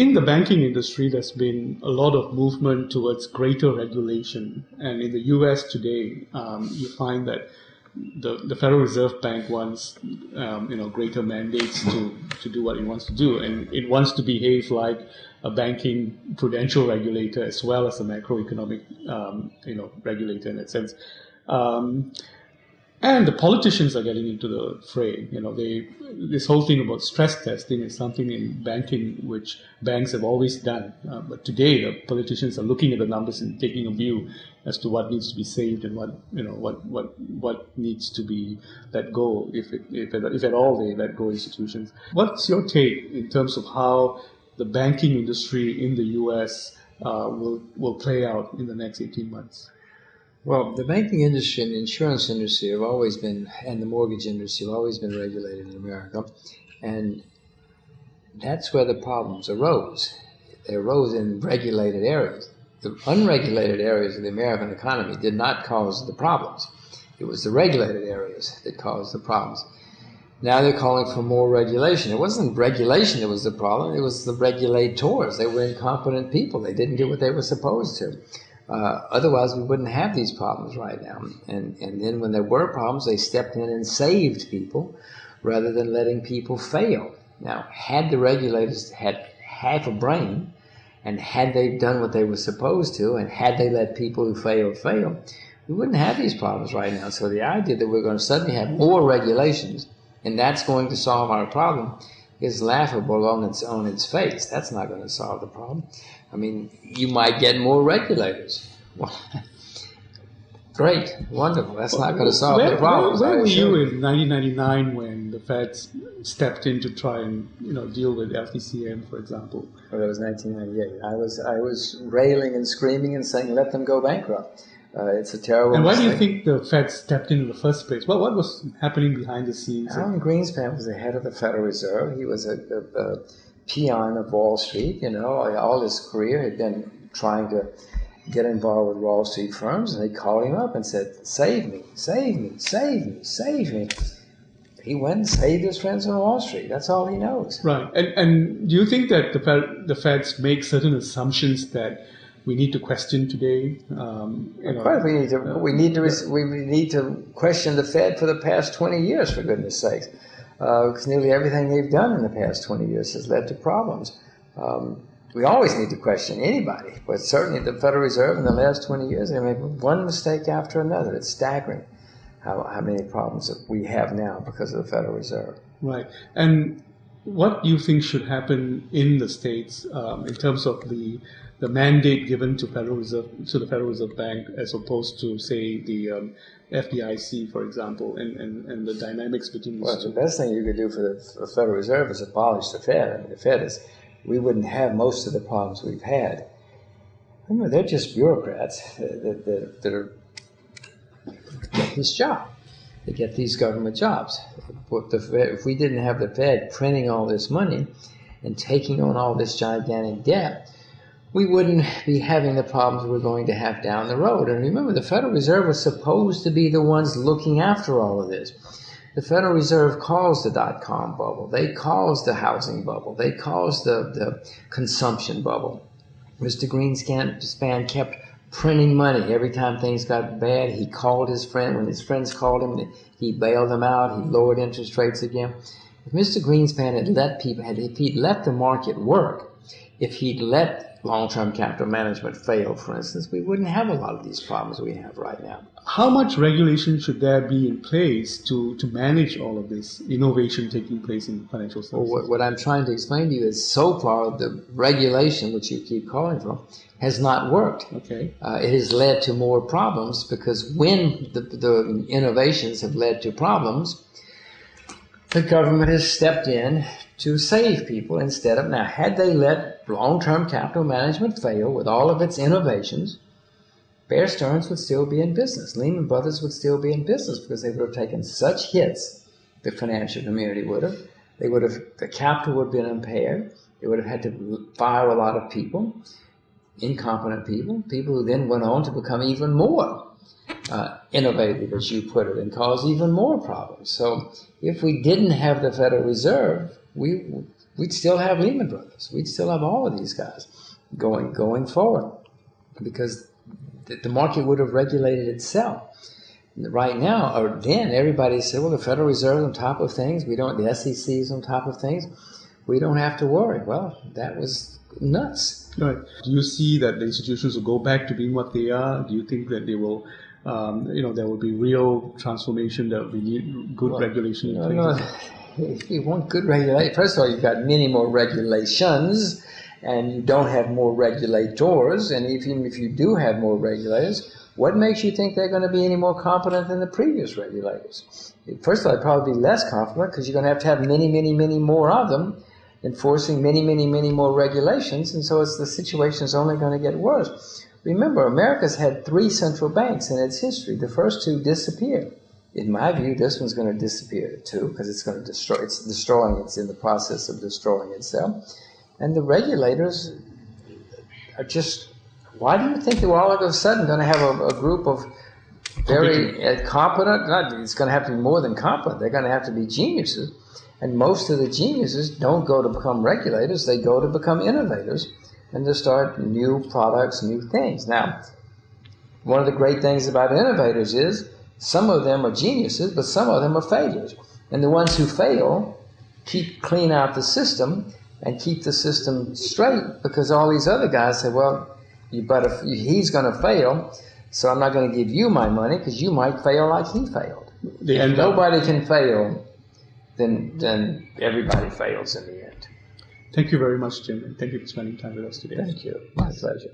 in the banking industry, there's been a lot of movement towards greater regulation. And in the US today, you find that the Federal Reserve Bank wants, greater mandates to do what it wants to do. And it wants to behave like a banking prudential regulator as well as a macroeconomic, regulator in that sense. And the politicians are getting into the fray. This whole thing about stress testing is something in banking which banks have always done. But today, the politicians are looking at the numbers and taking a view as to what needs to be saved and what needs to be let go, if at all they let go institutions. What's your take in terms of how the banking industry in the U.S. will play out in the next 18 months? Well, the banking industry and the insurance industry have always been, and the mortgage industry have always been regulated in America. And that's where the problems arose. They arose in regulated areas. The unregulated areas of the American economy did not cause the problems. It was the regulated areas that caused the problems. Now they're calling for more regulation. It wasn't regulation that was the problem. It was the regulators. They were incompetent people. They didn't do what they were supposed to. Otherwise, we wouldn't have these problems right now. And then when there were problems, they stepped in and saved people rather than letting people fail. Now, had the regulators had half a brain, and had they done what they were supposed to, and had they let people who fail, we wouldn't have these problems right now. So the idea that we're going to suddenly have more regulations, and that's going to solve our problem, is laughable on its face. That's not going to solve the problem. I mean, you might get more regulators. Well, great, wonderful. That's not going to solve the problem. Where were you in 1999 when the Fed stepped in to try and deal with LTCM, for example? Well, that was 1998. I was railing and screaming and saying, "Let them go bankrupt." It's a terrible. And why do you think the Fed stepped in the first place? What was happening behind the scenes? Alan Greenspan was the head of the Federal Reserve. He was a peon of Wall Street. All his career had been trying to get involved with Wall Street firms, and they called him up and said, "Save me, save me, save me, save me." He went and saved his friends on Wall Street. That's all he knows. Right. And do you think that the Feds make certain assumptions that we need to question today? Of course, we need to question the Fed for the past 20 years, for goodness sakes, because nearly everything they've done in the past 20 years has led to problems. We always need to question anybody, but certainly the Federal Reserve in the last 20 years, they made one mistake after another. It's staggering how many problems that we have now because of the Federal Reserve. Right. And what do you think should happen in the States in terms of the mandate given to the Federal Reserve Bank, as opposed to, say, the FDIC, for example, and the dynamics between these two? The best thing you could do for the Federal Reserve is abolish the Fed. I mean, the Fed we wouldn't have most of the problems we've had. Remember, they're just bureaucrats that are get this job. They get these government jobs. If we didn't have the Fed printing all this money and taking on all this gigantic debt, we wouldn't be having the problems we're going to have down the road. And remember, the Federal Reserve was supposed to be the ones looking after all of this. The Federal Reserve caused the dot-com bubble. They caused the housing bubble. They caused the consumption bubble. Mr. Greenspan kept printing money. Every time things got bad, he called his friend. When his friends called him, he bailed them out. He lowered interest rates again. If Mr. Greenspan had if he'd let the market work, if he'd let long-term capital management fail, for instance, we wouldn't have a lot of these problems we have right now. How much regulation should there be in place to manage all of this innovation taking place in financial services? Well, what I'm trying to explain to you is, so far, the regulation, which you keep calling for, has not worked. Okay. It has led to more problems, because when the innovations have led to problems, the government has stepped in to save people instead of... Now, had they let long-term capital management fail with all of its innovations, Bear Stearns would still be in business. Lehman Brothers would still be in business, because they would have taken such hits, the financial community would have. The capital would have been impaired. They would have had to fire a lot of people, incompetent people who then went on to become even more innovative, as you put it, and cause even more problems. So if we didn't have the Federal Reserve, we'd still have Lehman Brothers. We'd still have all of these guys going forward, because the market would have regulated itself. Right now, or then, everybody said, well, the Federal Reserve's on top of things. The SEC is on top of things. We don't have to worry. Well, that was nuts. Right. Do you see that the institutions will go back to being what they are? Do you think that they will, there will be real transformation, there will be good regulation in place? If you want good regulation, first of all, you've got many more regulations, and you don't have more regulators. And even if you do have more regulators, what makes you think they're going to be any more competent than the previous regulators? First of all, they'd probably be less competent, because you're going to have many, many, many more of them enforcing many, many, many more regulations. And so the situation is only going to get worse. Remember, America's had 3 central banks in its history. The first 2 disappeared. In my view, this one's going to disappear too, because it's going to destroy. It's in the process of destroying itself. And the regulators are just. Why do you think that we're all of a sudden going to have a group of very competent? It's going to have to be more than competent. They're going to have to be geniuses. And most of the geniuses don't go to become regulators. They go to become innovators and to start new products, new things. Now, one of the great things about innovators is some of them are geniuses, but some of them are failures. And the ones who fail clean out the system and keep the system straight, because all these other guys say, well, he's going to fail, so I'm not going to give you my money, because you might fail like he failed. If nobody can fail, then everybody fails in the end. Thank you very much, Jim, and thank you for spending time with us today. Thank you. My pleasure.